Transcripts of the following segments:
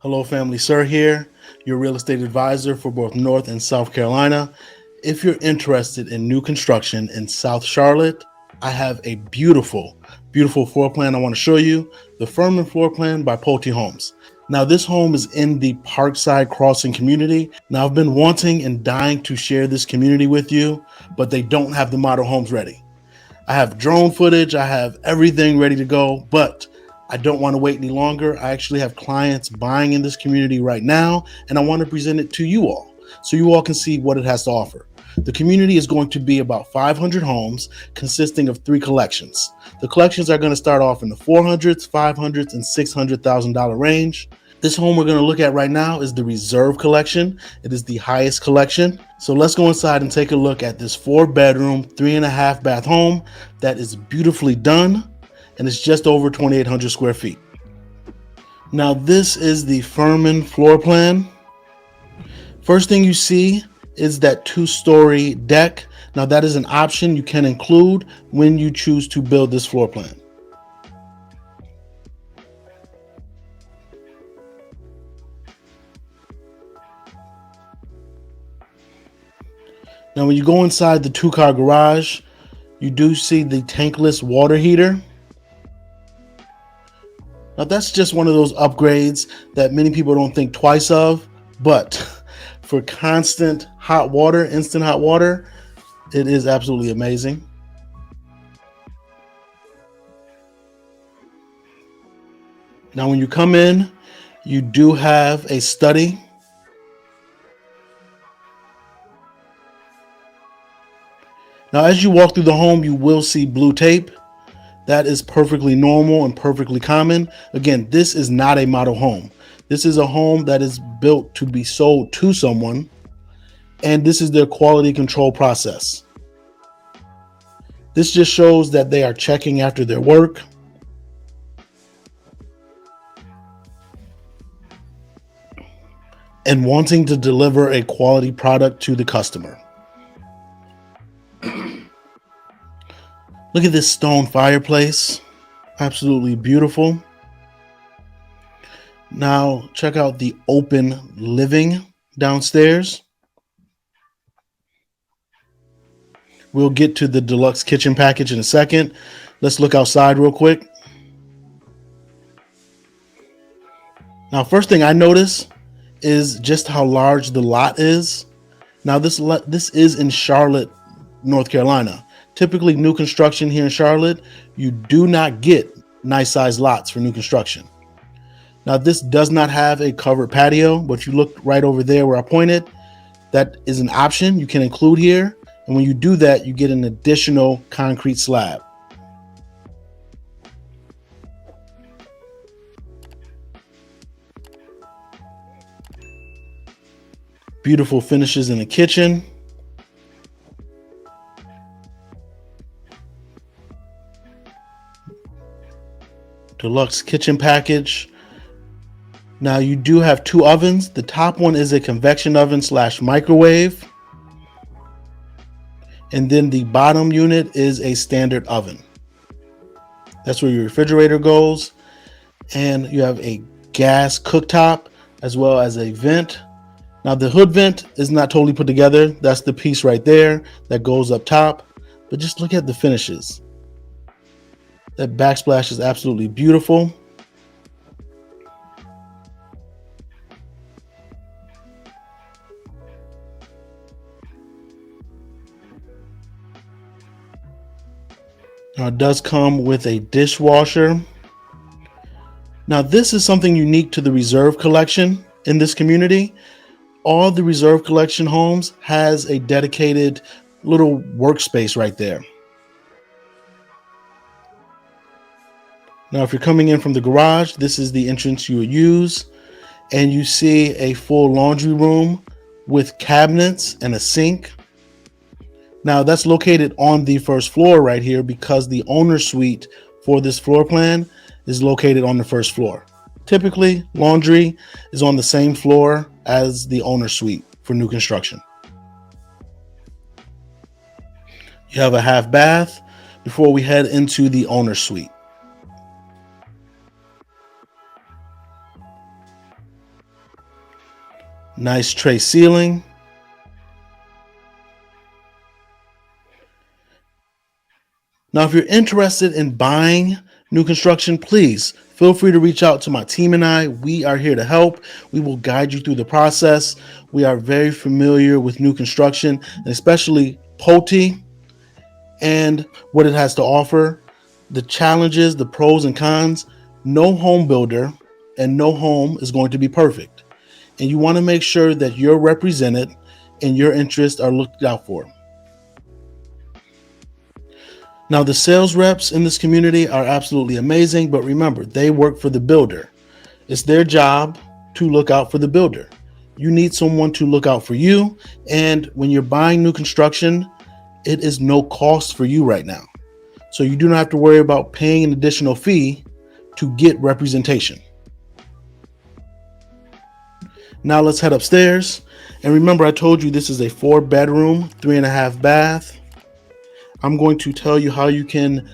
Hello, family. Sir here, your real estate advisor for both North and South Carolina. If you're interested in new construction in South Charlotte, I have a beautiful floor plan I want to show you, the Furman floor plan by Pulte Homes. Now, this home is in the Parkside Crossing community. Now, I've been wanting and dying to share this community with you, but they don't have the model homes ready. I have drone footage, I have everything ready to go, but I don't want to wait any longer. I actually have clients buying in this community right now, and I want to present it to you all so you all can see what it has to offer. The community is going to be about 500 homes consisting of 3 collections. The collections are going to start off in the 400s, 500s, and $600,000 range. This home we're going to look at right now is the Reserve Collection. It is the highest collection. So let's go inside and take a look at this 4-bedroom, 3.5 bath home that is beautifully done, and it's just over 2,800 square feet. Now this is the Furman floor plan. First thing you see is that 2-story deck. Now that is an option you can include when you choose to build this floor plan. Now when you go inside the 2-car garage, you do see the tankless water heater. Now that's just one of those upgrades that many people don't think twice of, but for constant hot water, instant hot water, it is absolutely amazing. Now when you come in, you do have a study. Now as you walk through the home, you will see blue tape. That is perfectly normal and perfectly common. Again, this is not a model home. This is a home that is built to be sold to someone, and this is their quality control process. This just shows that they are checking after their work. And wanting to deliver a quality product to the customer. Look at this stone fireplace. Absolutely beautiful. Now check out the open living downstairs. We'll get to the deluxe kitchen package in a second. Let's look outside real quick. Now, first thing I notice is just how large the lot is. Now this is in Charlotte, North Carolina. Typically new construction here in Charlotte, you do not get nice sized lots for new construction. Now this does not have a covered patio, but you look right over there where I pointed, that is an option you can include here. And when you do that, you get an additional concrete slab. Beautiful finishes in the kitchen. Deluxe kitchen package. Now you do have 2 ovens. The top one is a convection oven / microwave. And then the bottom unit is a standard oven. That's where your refrigerator goes. And you have a gas cooktop as well as a vent. Now the hood vent is not totally put together. That's the piece right there that goes up top. But just look at the finishes. That backsplash is absolutely beautiful. Now it does come with a dishwasher. Now this is something unique to the Reserve Collection in this community. All the Reserve Collection homes has a dedicated little workspace right there. Now, if you're coming in from the garage, this is the entrance you would use, and you see a full laundry room with cabinets and a sink. Now, that's located on the first floor right here because the owner suite for this floor plan is located on the first floor. Typically, laundry is on the same floor as the owner suite for new construction. You have a half bath before we head into the owner suite. Nice tray ceiling. Now, if you're interested in buying new construction, please feel free to reach out to my team and I. We are here to help. We will guide you through the process. We are very familiar with new construction, and especially Pulte and what it has to offer, the challenges, the pros and cons. No home builder and no home is going to be perfect. And you want to make sure that you're represented and your interests are looked out for. Now, the sales reps in this community are absolutely amazing, but remember, they work for the builder. It's their job to look out for the builder. You need someone to look out for you. And when you're buying new construction, it is no cost for you right now. So you do not have to worry about paying an additional fee to get representation. Now let's head upstairs. And remember, I told you this is a 4-bedroom, 3.5 bath. I'm going to tell you how you can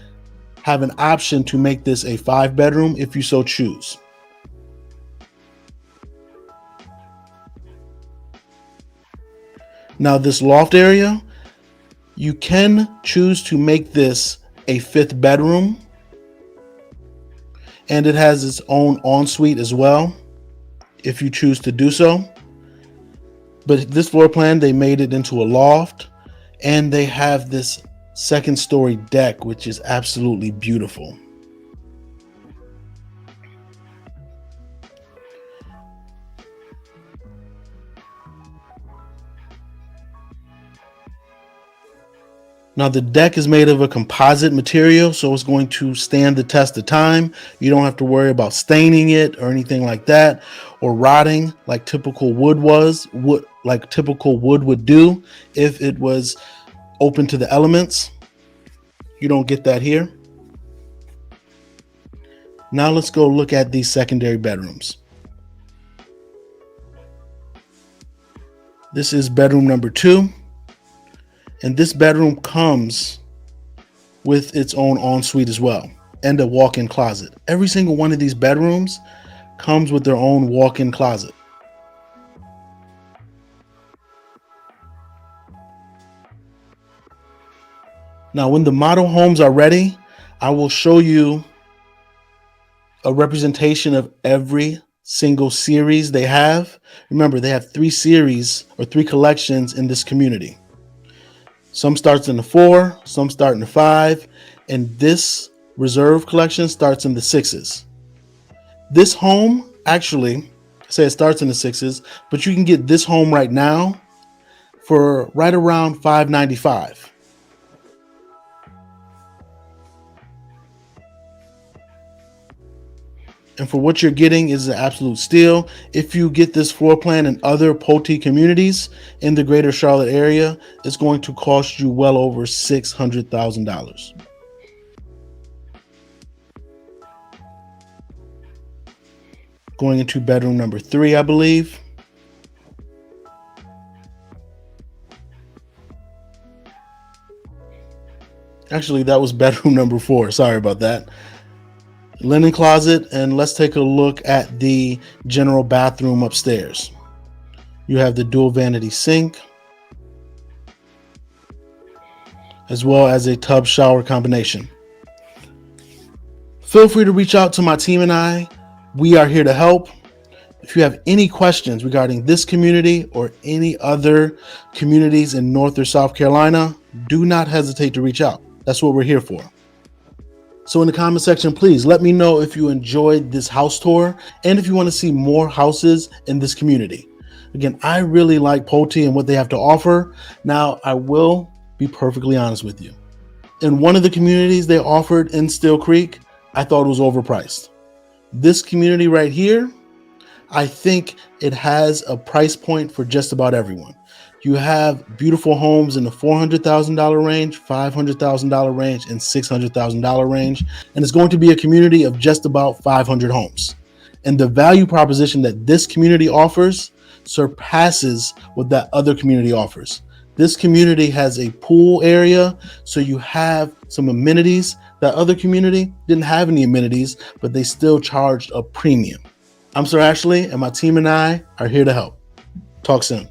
have an option to make this a 5-bedroom if you so choose. Now this loft area, you can choose to make this a 5th bedroom, and it has its own ensuite as well if you choose to do so. But this floor plan, they made it into a loft, and they have this 2nd-story deck, which is absolutely beautiful. Now the deck is made of a composite material, so it's going to stand the test of time. You don't have to worry about staining it or anything like that, or rotting like typical wood would do if it was open to the elements. You don't get that here. Now let's go look at these secondary bedrooms. This is bedroom number 2. And this bedroom comes with its own ensuite as well, and a walk-in closet. Every single one of these bedrooms comes with their own walk-in closet. Now, when the model homes are ready, I will show you a representation of every single series they have. Remember, they have 3 series or 3 collections in this community. Some starts in the 4, some start in the 5, and this reserve collection starts in the 6s. This home, actually, I say it starts in the 6s, but you can get this home right now for right around $595. And for what you're getting is an absolute steal. If you get this floor plan in other Pulte communities in the greater Charlotte area, it's going to cost you well over $600,000. Going into bedroom number 3, I believe. Actually, that was bedroom number 4. Sorry about that. Linen closet, and let's take a look at the general bathroom upstairs. You have the dual vanity sink, as well as a tub shower combination. Feel free to reach out to my team and I. We are here to help. If you have any questions regarding this community or any other communities in North or South Carolina, do not hesitate to reach out. That's what we're here for. So in the comment section, please let me know if you enjoyed this house tour and if you want to see more houses in this community. Again, I really like Pulte and what they have to offer. Now, I will be perfectly honest with you. In one of the communities they offered in Steele Creek, I thought it was overpriced. This community right here, I think it has a price point for just about everyone. You have beautiful homes in the $400,000 range, $500,000 range, and $600,000 range. And it's going to be a community of just about 500 homes. And the value proposition that this community offers surpasses what that other community offers. This community has a pool area, so you have some amenities. That other community didn't have any amenities, but they still charged a premium. I'm Sir Ashley, and my team and I are here to help. Talk soon.